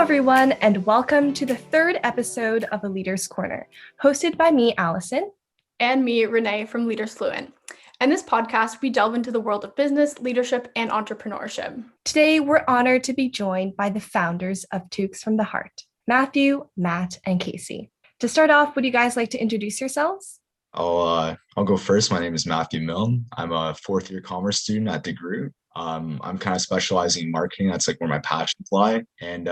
everyone, and welcome to the third episode of The Leader's Corner, hosted by me, Allison. And me, Renee from Leaders Fluent. In this podcast, we delve into the world of business, leadership, and entrepreneurship. Today, we're honored to be joined by the founders of Toques From The Heart, Matthew, Matt, and Casey. To start off, would you guys like to introduce yourselves? I'll go first. My name is Matthew Milne. I'm a fourth year commerce student at DeGroote. I'm kind of specializing in marketing. That's like where my passions lie. And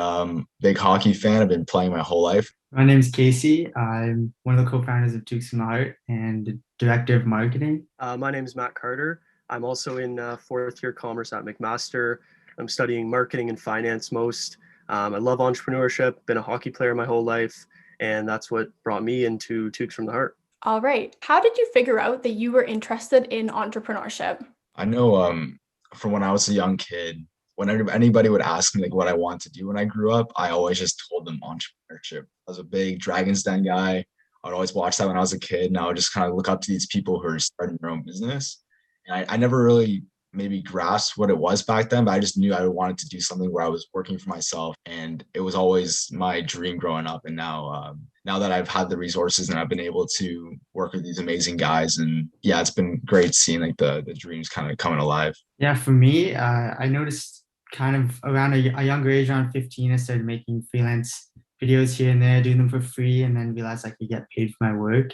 big hockey fan. I've been playing my whole life. My name is Casey. I'm one of the co-founders of Toques From The Heart and director of marketing. My name is Matt Carter. I'm also in fourth year commerce at McMaster. I'm studying marketing and finance most. I love entrepreneurship, been a hockey player my whole life, and that's what brought me into Toques From The Heart. All right. How did you figure out that you were interested in entrepreneurship? I know from when I was a young kid, whenever anybody would ask me like what I want to do when I grew up, I always just told them entrepreneurship. I was a big Dragon's Den guy. I would always watch that when I was a kid, and I would just kind of look up to these people who are starting their own business. And I never really maybe grasped what it was back then, but I just knew I wanted to do something where I was working for myself. And it was always my dream growing up. And now that I've had the resources and I've been able to work with these amazing guys, and yeah, it's been great seeing like the dreams kind of coming alive. Yeah, for me, I noticed kind of around a younger age, around 15, I started making freelance videos here and there, doing them for free, and then realized I could get paid for my work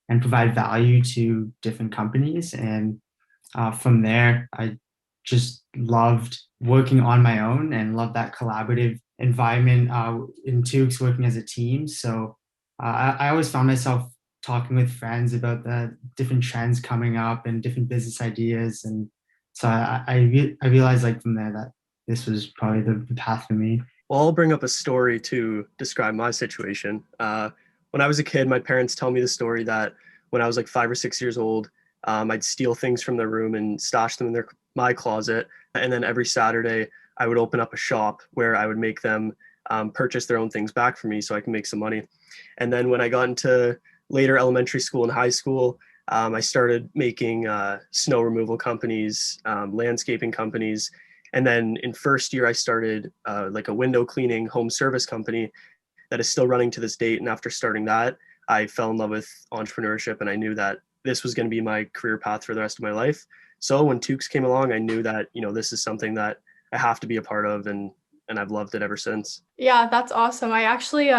and provide value to different companies. And from there, I just loved working on my own and loved that collaborative environment in Toques, working as a team. So I always found myself talking with friends about the different trends coming up and different business ideas. And so I realized like from there that this was probably the path for me. Well, I'll bring up a story to describe my situation. When I was a kid, my parents tell me the story that when I was like 5 or 6 years old, I'd steal things from their room and stash them in my closet. And then every Saturday, I would open up a shop where I would make them purchase their own things back for me so I can make some money. And then when I got into later elementary school and high school, I started making snow removal companies, landscaping companies. And then in first year, I started like a window cleaning home service company that is still running to this date. And after starting that, I fell in love with entrepreneurship, and I knew that this was going to be my career path for the rest of my life. So when Toques came along, I knew that, this is something that I have to be a part of, and I've loved it ever since. Yeah, that's awesome. I actually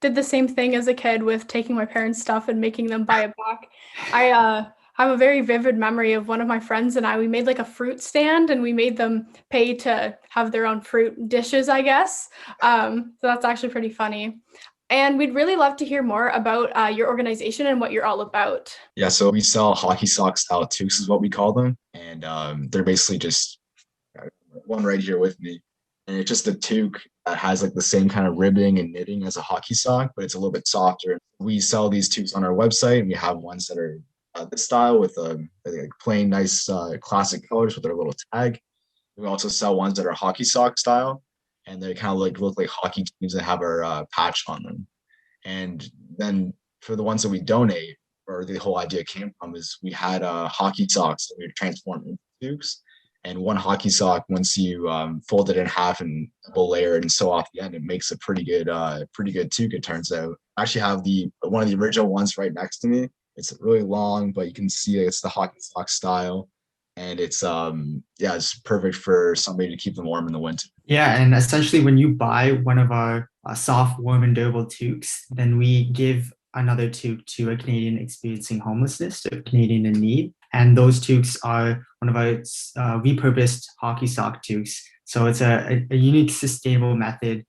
did the same thing as a kid with taking my parents' stuff and making them buy it back. I have a very vivid memory of one of my friends and we made like a fruit stand, and we made them pay to have their own fruit dishes, I guess. So that's actually pretty funny. And we'd really love to hear more about your organization and what you're all about. Yeah, so we sell hockey sock style toques is what we call them. And they're basically just one right here with me. And it's just a toque that has like the same kind of ribbing and knitting as a hockey sock, but it's a little bit softer. We sell these toques on our website, and we have ones that are this style with like plain, nice, classic colors with their little tag. We also sell ones that are hockey sock style, and they kind of like look like hockey teams that have our patch on them. And then for the ones that we donate, or the whole idea came from, is we had hockey socks that we would transform into toques. And one hockey sock, once you fold it in half and double layer it and sew off the end, it makes a pretty good toque, it turns out. I actually have one of the original ones right next to me. It's really long, but you can see it's the hockey sock style. And it's it's perfect for somebody to keep them warm in the winter. Yeah, and essentially when you buy one of our soft, warm, and durable toques, then we give another toque to a Canadian experiencing homelessness, to a Canadian in need. And those toques are one of our repurposed hockey sock toques. So it's a unique, sustainable method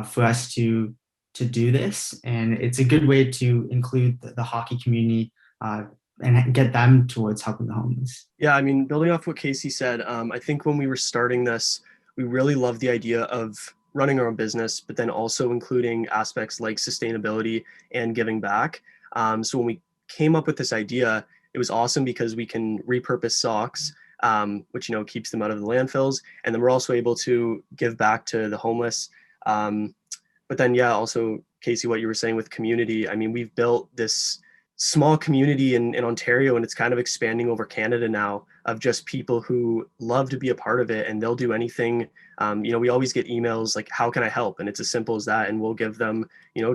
for us to do this. And it's a good way to include the hockey community and get them towards helping the homeless. Yeah, I mean, building off what Casey said, I think when we were starting this, we really loved the idea of running our own business, but then also including aspects like sustainability and giving back. So when we came up with this idea, it was awesome because we can repurpose socks, which keeps them out of the landfills, and then we're also able to give back to the homeless. But then, also Casey, what you were saying with community. I mean, we've built this small community in Ontario, and it's kind of expanding over Canada now, of just people who love to be a part of it, and they'll do anything. We always get emails like, how can I help? And it's as simple as that. And we'll give them,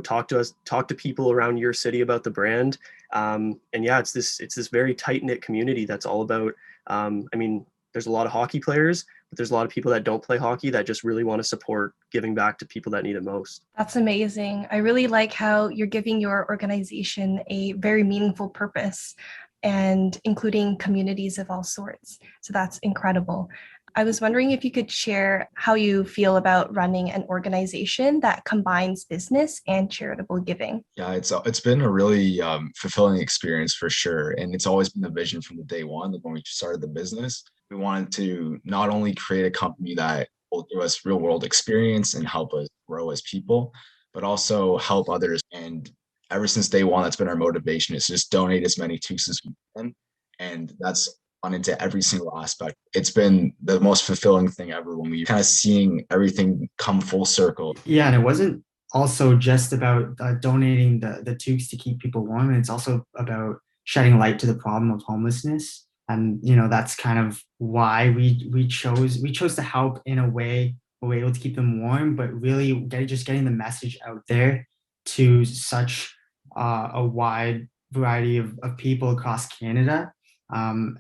talk to people around your city about the brand. And yeah, it's this very tight knit community that's all about, there's a lot of hockey players, but there's a lot of people that don't play hockey that just really want to support giving back to people that need it most. That's amazing. I really like how you're giving your organization a very meaningful purpose and including communities of all sorts. So that's incredible. I was wondering if you could share how you feel about running an organization that combines business and charitable giving. Yeah, it's been a really fulfilling experience for sure, and it's always been the vision from the day one. Like when we started the business, we wanted to not only create a company that will give us real world experience and help us grow as people, but also help others. And ever since day one, that's been our motivation, is to just donate as many toques as we can, and that's on into every single aspect. It's been the most fulfilling thing ever when we kind of seeing everything come full circle. Yeah, and it wasn't also just about donating the toques to keep people warm. It's also about shedding light to the problem of homelessness. And that's kind of why we chose to help in a way where we're able to keep them warm, but really getting the message out there to such a wide variety of people across Canada. And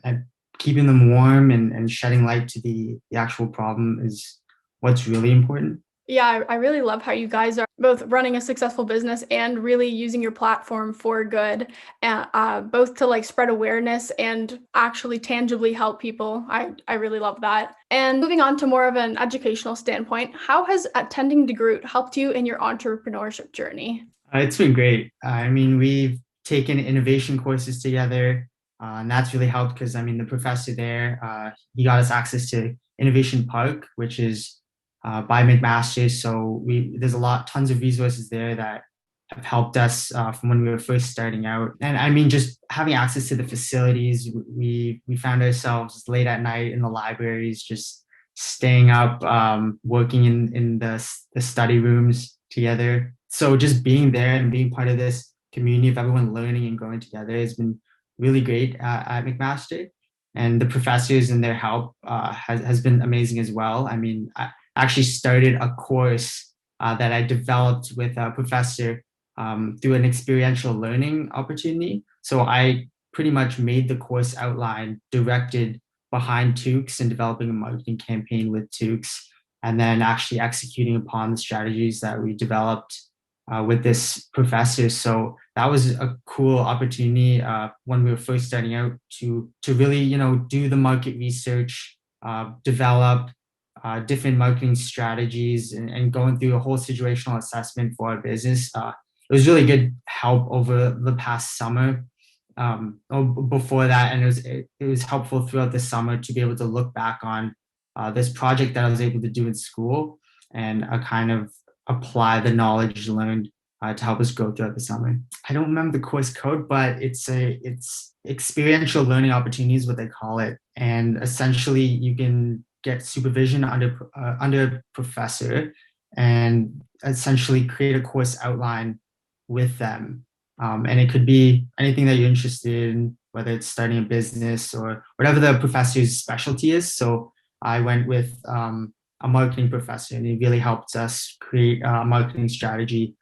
keeping them warm and shedding light to the actual problem is what's really important. Yeah, I really love how you guys are both running a successful business and really using your platform for good, both to like spread awareness and actually tangibly help people. I really love that. And moving on to more of an educational standpoint, how has attending DeGroote helped you in your entrepreneurship journey? It's been great. We've taken innovation courses together, and that's really helped because the professor there, he got us access to Innovation Park, which is by McMaster. So there's tons of resources there that have helped us from when we were first starting out. And just having access to the facilities, we found ourselves late at night in the libraries, just staying up, working in the study rooms together. So just being there and being part of this community of everyone learning and growing together has been really great at McMaster. And the professors and their help has been amazing as well. I actually started a course that I developed with a professor through an experiential learning opportunity. So I pretty much made the course outline directed behind Toques and developing a marketing campaign with Toques, and then actually executing upon the strategies that we developed with this professor. So that was a cool opportunity when we were first starting out to really, do the market research, develop different marketing strategies, and going through a whole situational assessment for our business. It was really good help over the past summer. Before that, and it was helpful throughout the summer to be able to look back on this project that I was able to do in school and kind of apply the knowledge learned to help us grow throughout the summer. I don't remember the course code, but it's experiential learning opportunities, what they call it. And essentially you can get supervision under a professor and essentially create a course outline with them. And it could be anything that you're interested in, whether it's starting a business or whatever the professor's specialty is. So I went with a marketing professor, and he really helped us create a marketing strategy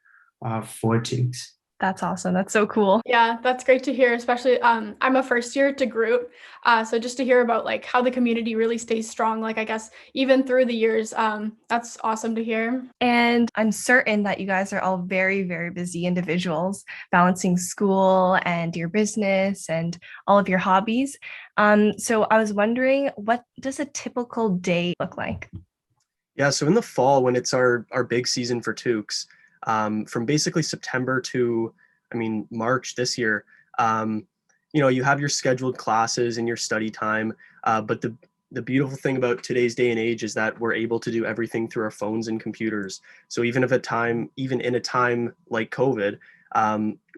for Toques. That's awesome. That's so cool. Yeah, that's great to hear, especially I'm a first year at DeGroote. So just to hear about like how the community really stays strong, like I guess even through the years, that's awesome to hear. And I'm certain that you guys are all very, very busy individuals balancing school and your business and all of your hobbies. So I was wondering, what does a typical day look like? Yeah, so in the fall, when it's our big season for Toques, from basically September to, March this year, you have your scheduled classes and your study time. But the beautiful thing about today's day and age is that we're able to do everything through our phones and computers. So even in a time like COVID,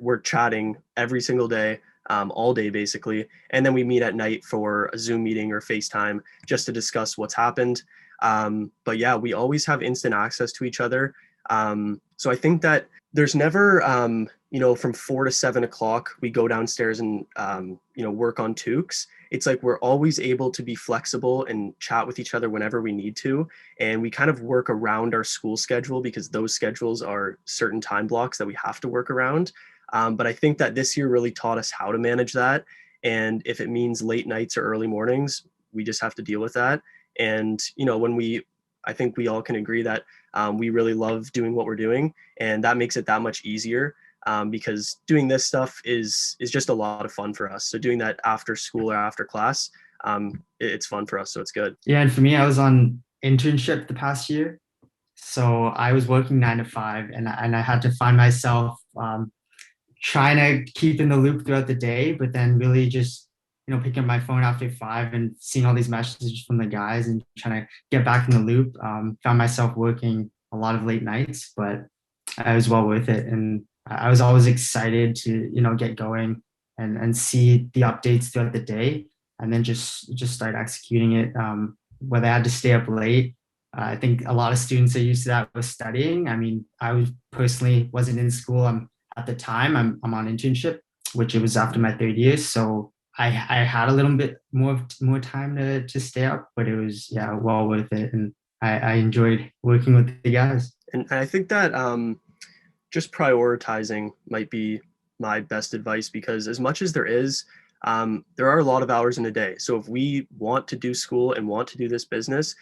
we're chatting every single day, all day basically. And then we meet at night for a Zoom meeting or FaceTime just to discuss what's happened. But yeah, we always have instant access to each other. So I think that there's never from 4 to 7 o'clock, we go downstairs and, work on Toques. It's like we're always able to be flexible and chat with each other whenever we need to. And we kind of work around our school schedule because those schedules are certain time blocks that we have to work around. But I think that this year really taught us how to manage that. And if it means late nights or early mornings, we just have to deal with that. And, I think we all can agree that we really love doing what we're doing, and that makes it that much easier. Because doing this stuff is just a lot of fun for us. So doing that after school or after class, it's fun for us. So it's good. Yeah, and for me, I was on internship the past year. So I was working 9 to 5, and I had to find myself trying to keep in the loop throughout the day, but then really just picking up my phone after 5 and seeing all these messages from the guys and trying to get back in the loop. Found myself working a lot of late nights, but it was well worth it. And I was always excited to get going and see the updates throughout the day, and then just start executing it. Whether I had to stay up late, I think a lot of students are used to that with studying. I mean, I personally wasn't in school. At the time I'm on internship, which it was after my 3rd year, so I had a little bit more time to stay up, but it was well worth it, and I enjoyed working with the guys. And I think that just prioritizing might be my best advice, because as much as there are a lot of hours in a day. So if we want to do school and want to do this business,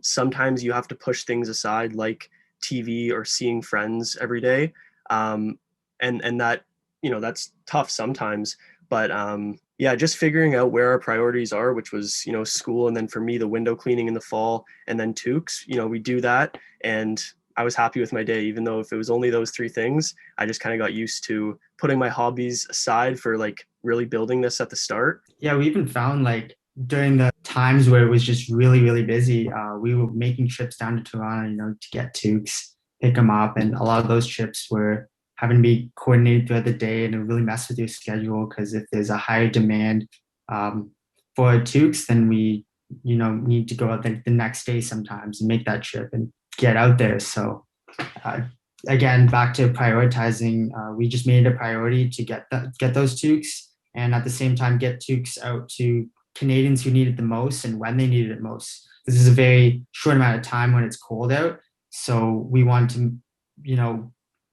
sometimes you have to push things aside, like TV or seeing friends every day. And that, that's tough sometimes, but just figuring out where our priorities are, which was, school. And then for me, the window cleaning in the fall, and then Toques, we do that. And I was happy with my day, even though if it was only those 3 things, I just kind of got used to putting my hobbies aside for like really building this at the start. Yeah, we even found like during the times where it was just really, really busy, we were making trips down to Toronto, to get Toques, pick them up. And a lot of those trips were having to be coordinated throughout the day, and it really messed with your schedule, because if there's a higher demand for Toques, then we, need to go out the next day sometimes and make that trip and get out there. So again, back to prioritizing, we just made it a priority to get those Toques, and at the same time get Toques out to Canadians who need it the most and when they need it most. This is a very short amount of time when it's cold out, so we want to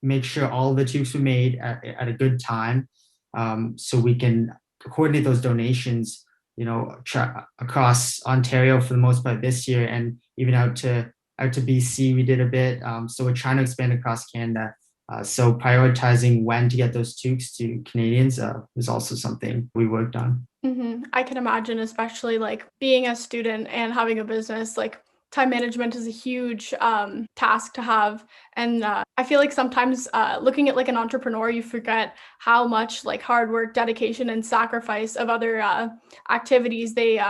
make sure all the Toques were made at a good time, so we can coordinate those donations across Ontario for the most part this year, and even out to BC we did a bit. So we're trying to expand across Canada. So prioritizing when to get those Toques to Canadians was also something we worked on. Mm-hmm. I can imagine, especially like being a student and having a business, like time management is a huge task to have. And I feel like sometimes looking at like an entrepreneur, you forget how much like hard work, dedication, and sacrifice of other activities they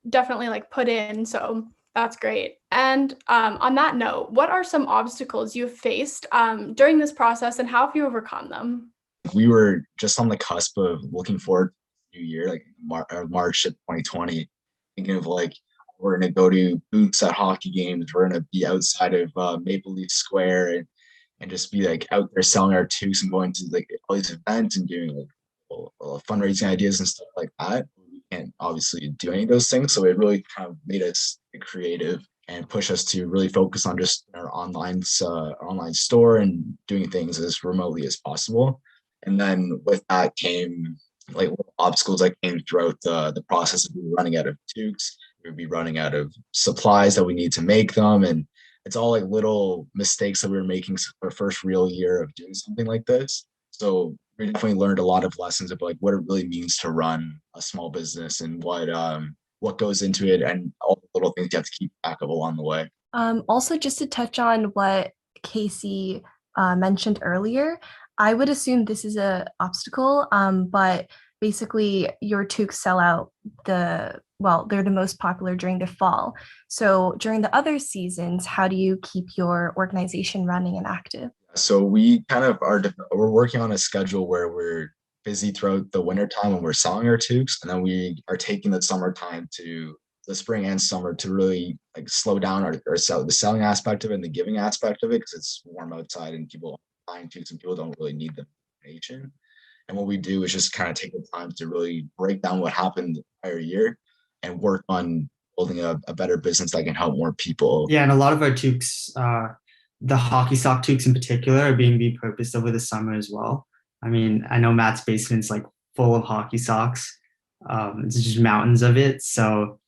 definitely like put in. So that's great. And on that note, what are some obstacles you've faced during this process, and how have you overcome them? We were just on the cusp of looking forward to the new year, like March of 2020, thinking of like, we're going to go to booths at hockey games. We're going to be outside of Maple Leaf Square and just be like out there selling our Toques and going to like all these events and doing like fundraising ideas and stuff like that. We can't obviously do any of those things. So it really kind of made us creative and push us to really focus on just our online store and doing things as remotely as possible. And then with that came like obstacles that came throughout the process of running out of Toques. We would be running out of supplies that we need to make them. And it's all like little mistakes that we were making our first real year of doing something like this. So we definitely learned a lot of lessons of like what it really means to run a small business and what goes into it and all the little things you have to keep track of along the way. Also, just to touch on what Casey mentioned earlier, I would assume this is an obstacle, but basically your Toques sell out they're the most popular during the fall. So during the other seasons, how do you keep your organization running and active? So we kind of we're working on a schedule where we're busy throughout the winter time when we're selling our Toques, and then we are taking the summertime to the spring and summer to really like slow down the selling aspect of it and the giving aspect of it, because it's warm outside and people are buying Toques and people don't really need them nation. And what we do is just kind of take the time to really break down what happened the prior year and work on building a better business that can help more people. Yeah, and a lot of our toques, the hockey sock toques in particular, are being repurposed over the summer as well. I mean, I know Matt's basement's like full of hockey socks. It's just mountains of it. So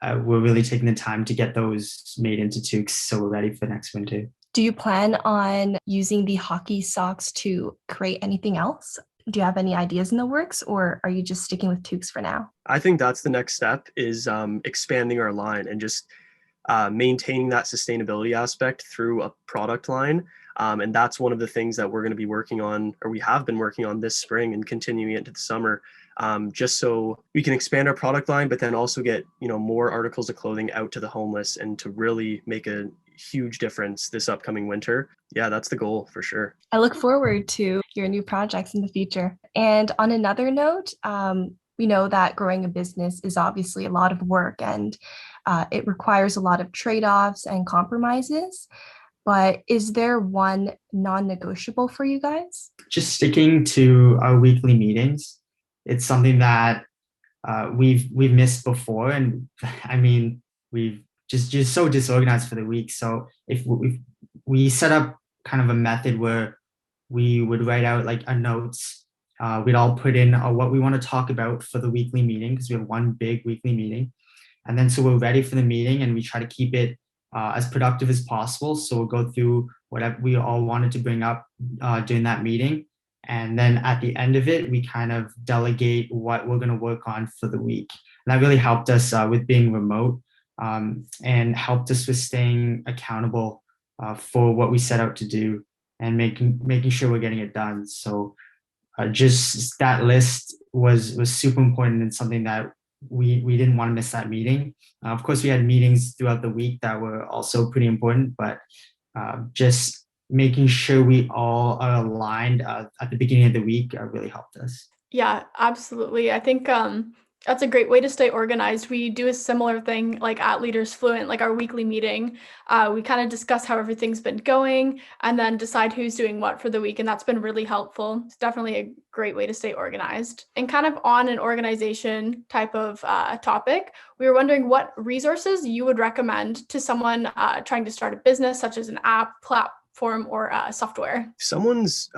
we're really taking the time to get those made into toques so we're ready for next winter. Do you plan on using the hockey socks to create anything else? Do you have any ideas in the works, or are you just sticking with toques for now? I think that's the next step, is expanding our line and just maintaining that sustainability aspect through a product line. And that's one of the things that we're going to be working on, or we have been working on this spring and continuing into the summer, just so we can expand our product line, but then also get, more articles of clothing out to the homeless and to really make a huge difference this upcoming winter. Yeah, that's the goal for sure. I look forward to your new projects in the future. And on another note, we know that growing a business is obviously a lot of work, and it requires a lot of trade-offs and compromises. But is there one non-negotiable for you guys? Just sticking to our weekly meetings. It's something that we've missed before, and I mean, we've just so disorganized for the week. So if we set up kind of a method where we would write out like a notes, we'd all put in what we want to talk about for the weekly meeting, because we have one big weekly meeting. And then so we're ready for the meeting, and we try to keep it as productive as possible. So we'll go through whatever we all wanted to bring up during that meeting. And then at the end of it, we kind of delegate what we're going to work on for the week. And that really helped us with being remote, and helped us with staying accountable for what we set out to do, and making sure we're getting it done. So just that list was super important, and something that we didn't want to miss that meeting. Of course, we had meetings throughout the week that were also pretty important, but just making sure we all are aligned at the beginning of the week really helped us. Yeah, absolutely. I think that's a great way to stay organized. We do a similar thing like at Leaders Fluent, like our weekly meeting. We kind of discuss how everything's been going and then decide who's doing what for the week. And that's been really helpful. It's definitely a great way to stay organized. And kind of on an organization type of topic, we were wondering what resources you would recommend to someone trying to start a business, such as an app, platform, or software. If someone's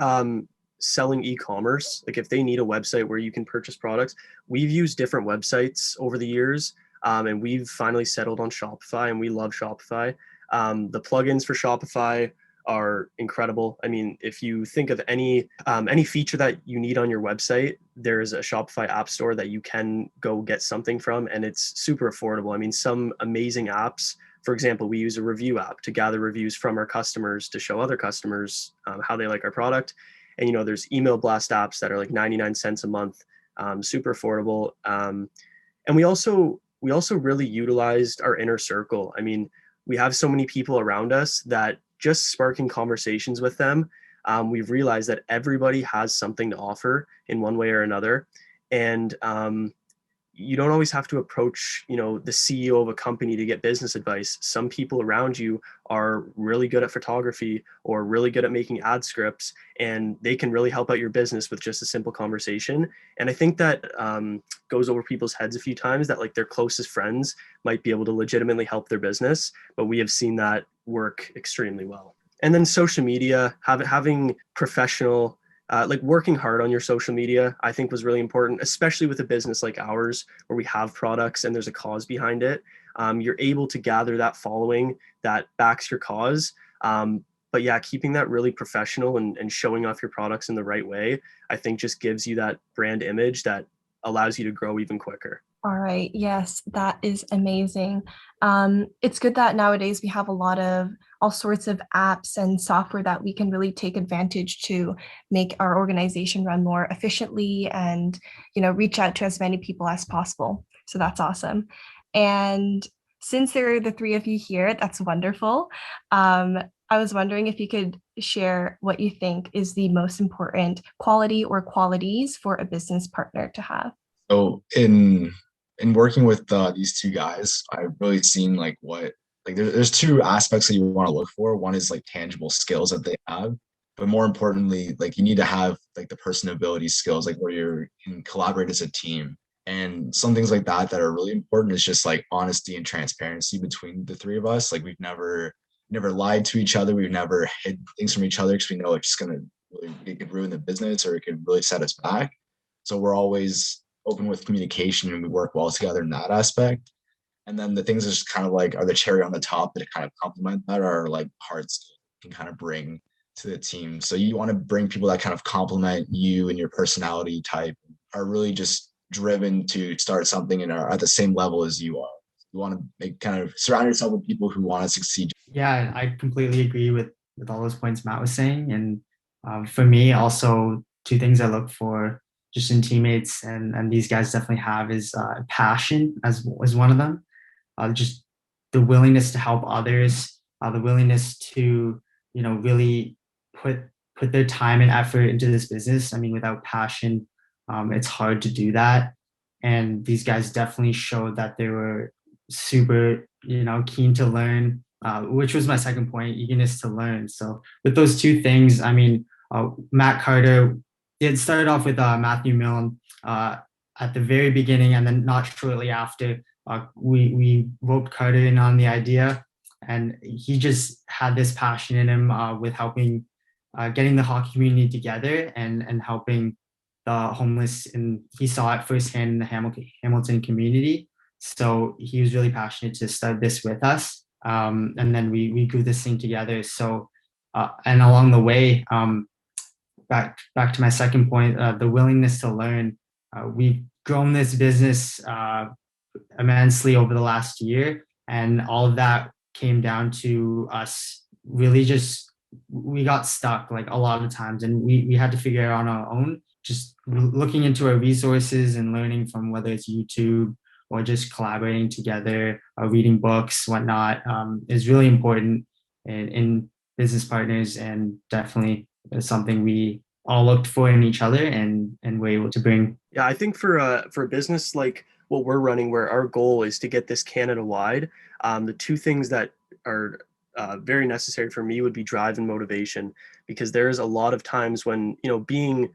selling e-commerce, like if they need a website where you can purchase products, we've used different websites over the years, and we've finally settled on Shopify, and we love Shopify. The plugins for Shopify are incredible. I mean, if you think of any feature that you need on your website, there's a Shopify app store that you can go get something from, and it's super affordable. I mean, some amazing apps. For example, we use a review app to gather reviews from our customers to show other customers how they like our product. And, there's email blast apps that are like 99 cents a month, super affordable. And we also really utilized our inner circle. I mean, we have so many people around us that just sparking conversations with them, we've realized that everybody has something to offer in one way or another. And you don't always have to approach, the CEO of a company to get business advice. Some people around you are really good at photography or really good at making ad scripts, and they can really help out your business with just a simple conversation. And I think that goes over people's heads a few times, that like their closest friends might be able to legitimately help their business, but we have seen that work extremely well. And then social media, having professional, like working hard on your social media, I think was really important, especially with a business like ours where we have products and there's a cause behind it. You're able to gather that following that backs your cause. But yeah, keeping that really professional and showing off your products in the right way, I think just gives you that brand image that allows you to grow even quicker. All right. Yes, that is amazing. It's good that nowadays we have all sorts of apps and software that we can really take advantage to make our organization run more efficiently and, reach out to as many people as possible. So that's awesome. And since there are the three of you here, that's wonderful. I was wondering if you could share what you think is the most important quality or qualities for a business partner to have. So in working with these two guys, I've really seen there's two aspects that you want to look for. One is like tangible skills that they have, But more importantly, like you need to have like the personability skills, like where you can collaborate as a team. And some things like that are really important is just like honesty and transparency between the three of us. Like we've never lied to each other. We've never hid things from each other because we know it's just gonna really, it could ruin the business or it could really set us back. So we're always open with communication and we work well together in that aspect. And then the things that just kind of like are the cherry on the top that kind of complement that are like hard skills you can kind of bring to the team. So you want to bring people that kind of complement you and your personality type, are really just driven to start something and are at the same level as you are. You want to make kind of surround yourself with people who want to succeed. Yeah, I completely agree with all those points Matt was saying. And for me, also two things I look for just in teammates, and these guys definitely have, is passion as one of them. Just the willingness to help others, the willingness to really put their time and effort into this business. I mean, without passion, it's hard to do that. And these guys definitely showed that they were super, keen to learn, which was my second point, eagerness to learn. So with those two things, I mean, Matt Carter, it started off with Matthew Milne at the very beginning, and then not shortly after, we roped Carter in on the idea, and he just had this passion in him with helping, getting the hockey community together and helping the homeless, and he saw it firsthand in the Hamilton community. So he was really passionate to start this with us, and then we grew this thing together. So and along the way, back to my second point, the willingness to learn. We've grown this business immensely over the last year, and all of that came down to us really just, we got stuck like a lot of times, and we had to figure it out on our own, just looking into our resources and learning from whether it's YouTube or just collaborating together, reading books, whatnot, is really important in business partners, and definitely something we all looked for in each other and were able to bring. Yeah, I think for a business like what we're running, where our goal is to get this Canada wide, the two things that are very necessary for me would be drive and motivation, because there's a lot of times when, being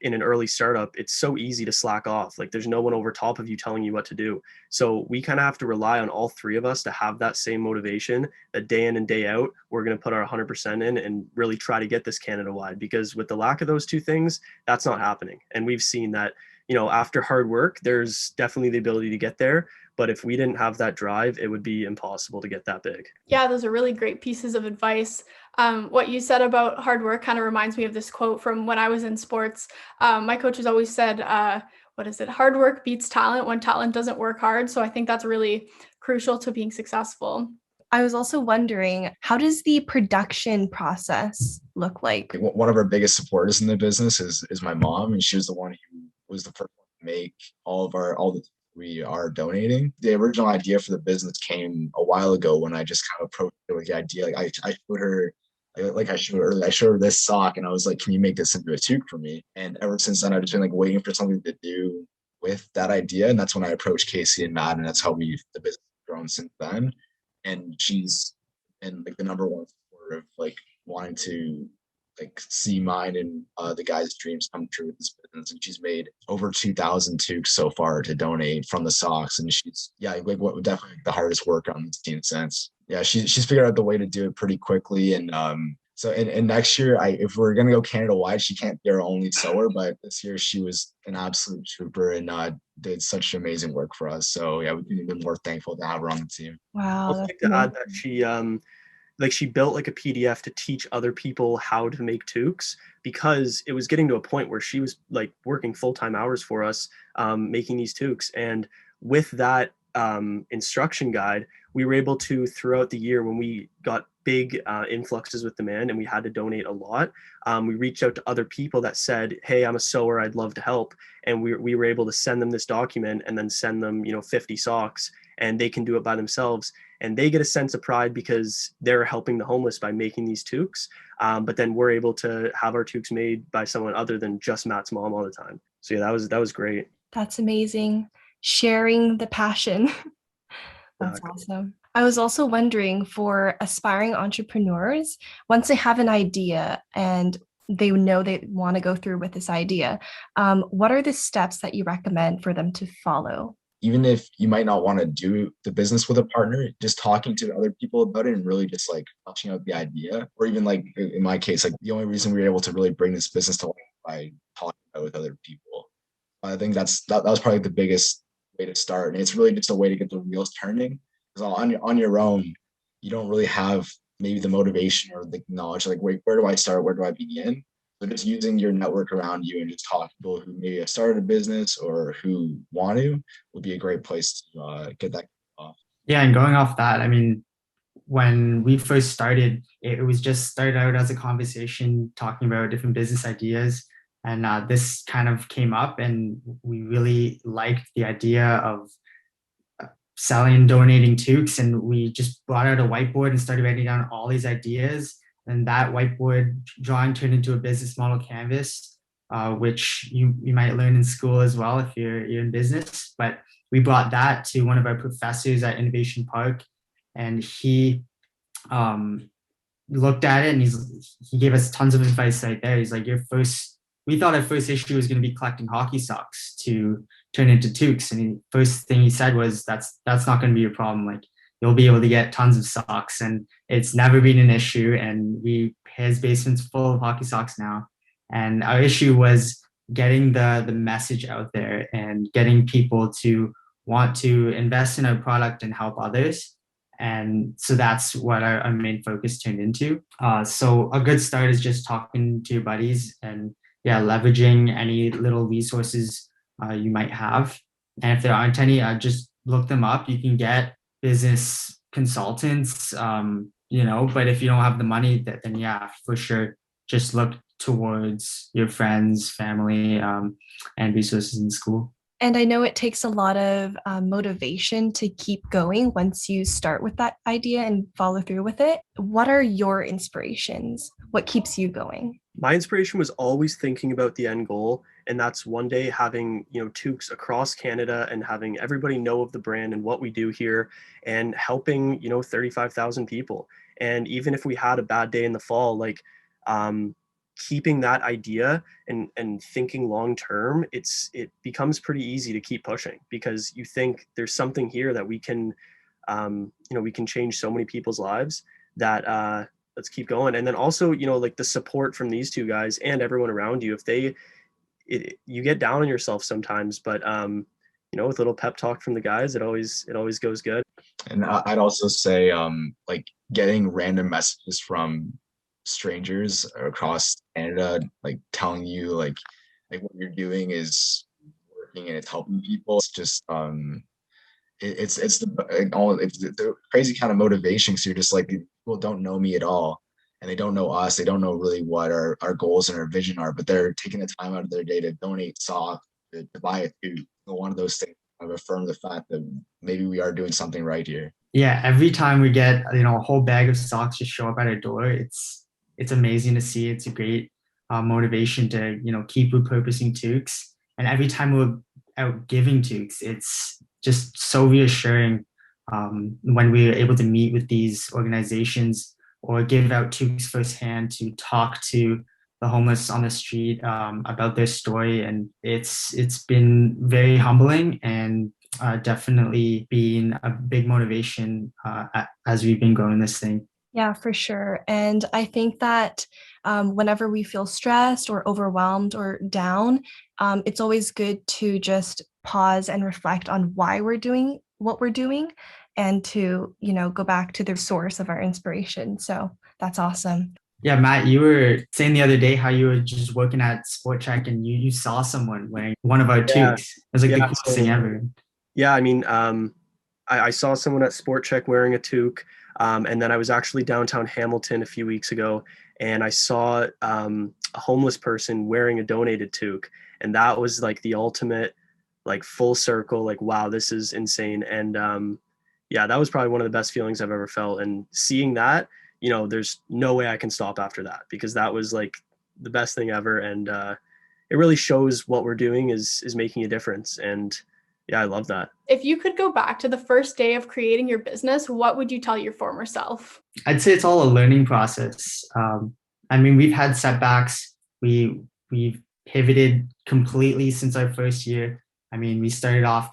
in an early startup, it's so easy to slack off. Like there's no one over top of you telling you what to do. So we kind of have to rely on all three of us to have that same motivation, that day in and day out, we're going to put our 100% in and really try to get this Canada wide, because with the lack of those two things, that's not happening. And we've seen that, after hard work, there's definitely the ability to get there. But if we didn't have that drive, it would be impossible to get that big. Yeah, those are really great pieces of advice. What you said about hard work kind of reminds me of this quote from when I was in sports. My coach has always said, what is it? Hard work beats talent when talent doesn't work hard. So I think that's really crucial to being successful. I was also wondering, how does the production process look like? One of our biggest supporters in the business is my mom, and she was the one who was the first one to make all the we are donating. The original idea for the business came a while ago when I just kind of approached her with the idea. Like I showed her, like I showed her earlier, I showed her this sock and I was like, can you make this into a toque for me? And ever since then, I've just been like waiting for something to do with that idea. And that's when I approached Casey and Matt, and that's how the business has grown since then. And she's been like the number one supporter of like wanting to like see mine and the guys' dreams come true with this business. And she's made over 2,000 toques so far to donate from the socks. And she's like what definitely the hardest work on this team since. Yeah, she's figured out the way to do it pretty quickly. And so in next year, if we're gonna go Canada wide, she can't be our only sewer, but this year she was an absolute trooper and did such amazing work for us. So yeah, we've been even more thankful to have her on the team. Wow. I'd like to add that she built like a PDF to teach other people how to make toques, because it was getting to a point where she was like working full-time hours for us, making these toques. And with that instruction guide, we were able to, throughout the year when we got big influxes with demand and we had to donate a lot, we reached out to other people that said, hey, I'm a sewer, I'd love to help. And we were able to send them this document and then send them 50 socks, and they can do it by themselves. And they get a sense of pride because they're helping the homeless by making these toques. But then we're able to have our toques made by someone other than just Matt's mom all the time. So yeah, that was great. That's amazing. Sharing the passion. That's awesome. I was also wondering for aspiring entrepreneurs, once they have an idea and they know they want to go through with this idea, what are the steps that you recommend for them to follow? Even if you might not want to do the business with a partner, just talking to other people about it and really just like fleshing out the idea, or even like in my case, like the only reason we were able to really bring this business to life by talking about it with other people. I think that was probably the biggest way to start, and it's really just a way to get the wheels turning. Because on your own, you don't really have maybe the motivation or the knowledge. Like, wait, where do I start? Where do I begin? So just using your network around you and just talk to people who maybe have started a business or who want to would be a great place to get that off. Yeah, and going off that, I mean, when we first started, it was just started out as a conversation talking about different business ideas. And this kind of came up, and we really liked the idea of selling and donating toques. And we just brought out a whiteboard and started writing down all these ideas. And that whiteboard drawing turned into a business model canvas, which you might learn in school as well if you're in business. But we brought that to one of our professors at Innovation Park, and he looked at it and he gave us tons of advice right there. He's like, we thought our first issue was going to be collecting hockey socks to turn into toques. And the first thing he said was, that's not going to be a problem. Like, you'll be able to get tons of socks, and it's never been an issue. And his basement's full of hockey socks now. And our issue was getting the message out there and getting people to want to invest in our product and help others. And so that's what our main focus turned into. So a good start is just talking to your buddies and leveraging any little resources you might have. And if there aren't any, just look them up. You can get business consultants, but if you don't have the money, then yeah, for sure, just look towards your friends, family, and resources in school. And I know it takes a lot of motivation to keep going once you start with that idea and follow through with it. What are your inspirations? What keeps you going? My inspiration was always thinking about the end goal, and that's one day having, toques across Canada and having everybody know of the brand and what we do here, and helping 35,000 people. And even if we had a bad day in the fall, like keeping that idea and thinking long term, it becomes pretty easy to keep pushing, because you think there's something here that we can we can change so many people's lives, that let's keep going. And then also, like the support from these two guys and everyone around you, you get down on yourself sometimes, but with a little pep talk from the guys, it always goes good. And I'd also say like getting random messages from strangers across Canada, like telling you like what you're doing is working and it's helping people. It's just it's the crazy kind of motivation. So you're just like, people don't know me at all, and they don't know us. They don't know really what our goals and our vision are, but they're taking the time out of their day to donate socks, to buy a tube. So one of those things kind of affirm the fact that maybe we are doing something right here. Yeah, every time we get a whole bag of socks just show up at our door, it's amazing to see. It's a great motivation to keep repurposing toques. And every time we're out giving toques, it's just so reassuring when we're able to meet with these organizations or give out toques firsthand, to talk to the homeless on the street about their story. And it's been very humbling, and definitely been a big motivation as we've been growing this thing. Yeah, for sure. And I think that whenever we feel stressed or overwhelmed or down, it's always good to just pause and reflect on why we're doing what we're doing, and to, go back to the source of our inspiration. So that's awesome. Yeah, Matt, you were saying the other day how you were just working at Sport Check and you saw someone wearing one of our toques. It was like the coolest thing ever. Yeah, I mean, I saw someone at Sport Check wearing a toque. And then I was actually downtown Hamilton a few weeks ago, and I saw a homeless person wearing a donated toque. And that was like the ultimate, like full circle, like, wow, this is insane. And that was probably one of the best feelings I've ever felt. And seeing that, there's no way I can stop after that, because that was like the best thing ever. And it really shows what we're doing is making a difference. And Yeah, I love that. If you could go back to the first day of creating your business, what would you tell your former self? I'd say it's all a learning process. I mean, we've had setbacks. We've pivoted completely since our first year. I mean, we started off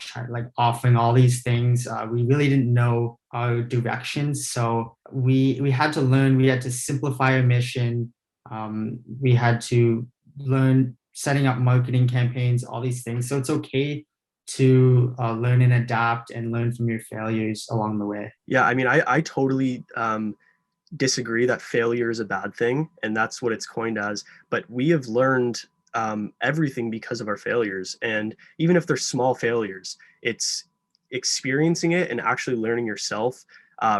offering all these things. We really didn't know our directions, so we had to learn. We had to simplify our mission. We had to learn setting up marketing campaigns, all these things. So it's okay to learn and adapt and learn from your failures along the way. Yeah, I mean, I totally disagree that failure is a bad thing, and that's what it's coined as. But we have learned everything because of our failures. And even if they're small failures, it's experiencing it and actually learning yourself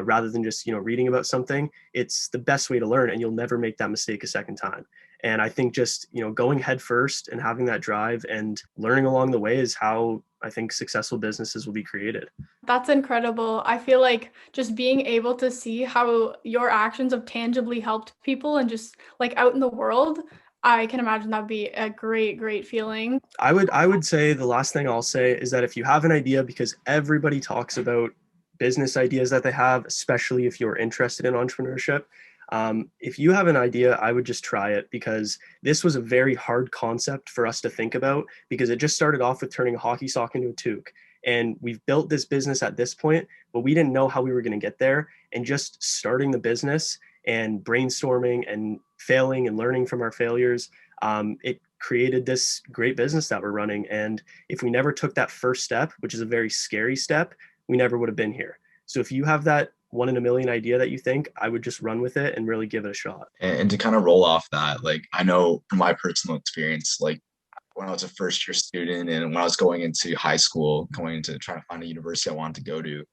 rather than just, reading about something. It's the best way to learn, and you'll never make that mistake a second time. And I think just, going head first and having that drive and learning along the way is how I think successful businesses will be created. That's incredible. I feel like just being able to see how your actions have tangibly helped people and just like out in the world, I can imagine that'd be a great, great feeling. I would say the last thing I'll say is that if you have an idea, because everybody talks about business ideas that they have, especially if you're interested in entrepreneurship, if you have an idea, I would just try it, because this was a very hard concept for us to think about, because it just started off with turning a hockey sock into a toque. And we've built this business at this point, but we didn't know how we were going to get there. And just starting the business and brainstorming and failing and learning from our failures, it created this great business that we're running. And if we never took that first step, which is a very scary step, we never would have been here. So if you have that 1 in a million idea that you think, I would just run with it and really give it a shot. And to kind of roll off that, like, I know from my personal experience, like when I was a first year student and when I was going into high school, going into trying to find a university I wanted to go to,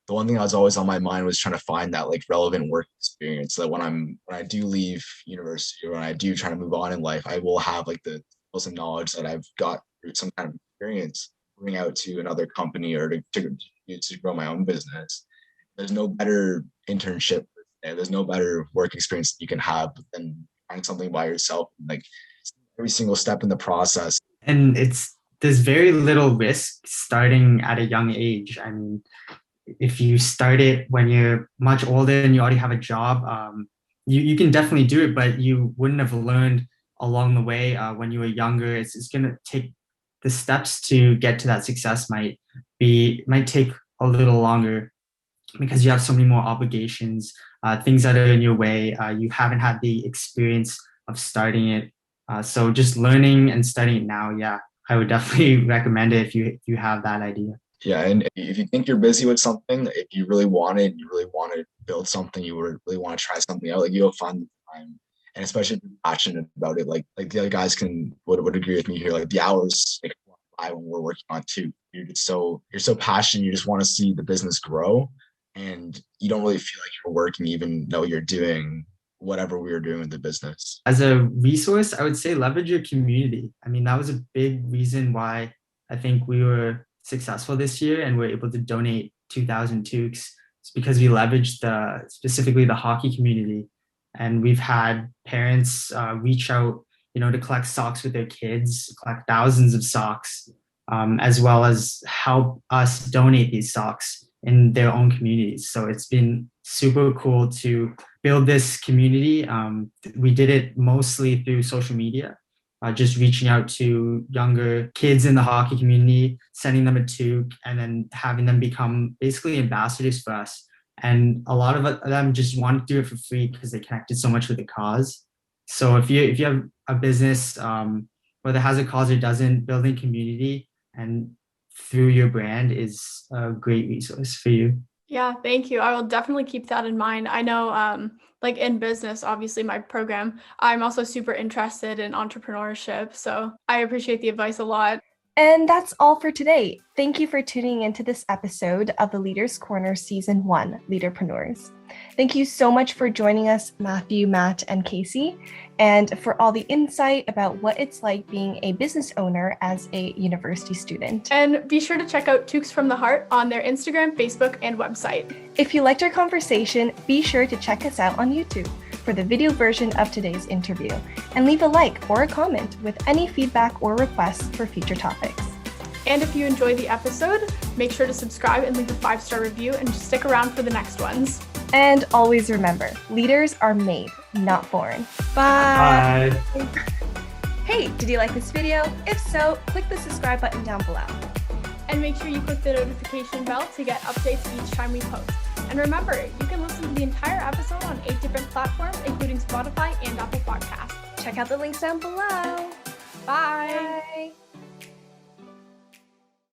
the one thing that was always on my mind was trying to find that like relevant work experience, so that when I do leave university or when I do try to move on in life, I will have like the skills and knowledge that I've got through some kind of experience moving out to another company or to grow my own business. There's no better internship, there's no better work experience that you can have than find something by yourself, and like every single step in the process. And there's very little risk starting at a young age. I mean, if you start it when you're much older and you already have a job, you can definitely do it, but you wouldn't have learned along the way when you were younger. It's going to take, the steps to get to that success might take a little longer, because you have so many more obligations, things that are in your way. You haven't had the experience of starting it. So just learning and studying it now, yeah, I would definitely recommend it if you have that idea. Yeah, and if you think you're busy with something, if you really want it, you really want to build something, you really want to try something out, like you'll find the time. And especially if you're passionate about it, like the other guys would agree with me here. Like the hours like fly when we're working on too. You're so passionate. You just want to see the business grow, and you don't really feel like you're working, even though you're doing whatever we were doing with the business. As a resource, I would say leverage your community. I mean, that was a big reason why I think we were successful this year and were able to donate 2,000 toques. It's because we leveraged specifically the hockey community. And we've had parents reach out, to collect socks with their kids, collect thousands of socks, as well as help us donate these socks in their own communities. So it's been super cool to build this community. We did it mostly through social media, just reaching out to younger kids in the hockey community, sending them a toque, and then having them become basically ambassadors for us. And a lot of them just want to do it for free because they connected so much with the cause. So if you have a business, whether it has a cause or doesn't, building community and through your brand is a great resource for you. Yeah, thank you. I will definitely keep that in mind. I know, like in business, obviously my program, I'm also super interested in entrepreneurship. So I appreciate the advice a lot. And that's all for today. Thank you for tuning into this episode of the Leaders Corner Season 1, Leaderpreneurs. Thank you so much for joining us, Matthew, Matt, and Casey, and for all the insight about what it's like being a business owner as a university student. And be sure to check out Toques From The Heart on their Instagram, Facebook, and website. If you liked our conversation, be sure to check us out on YouTube for the video version of today's interview, and leave a like or a comment with any feedback or requests for future topics. And if you enjoyed the episode, make sure to subscribe and leave a 5-star review and just stick around for the next ones. And always remember, leaders are made, not born. Bye. Bye. Hey, did you like this video? If so, click the subscribe button down below. And make sure you click the notification bell to get updates each time we post. And remember, you can listen to the entire episode on 8 different platforms, including Spotify and Apple Podcasts. Check out the links down below. Bye. Bye.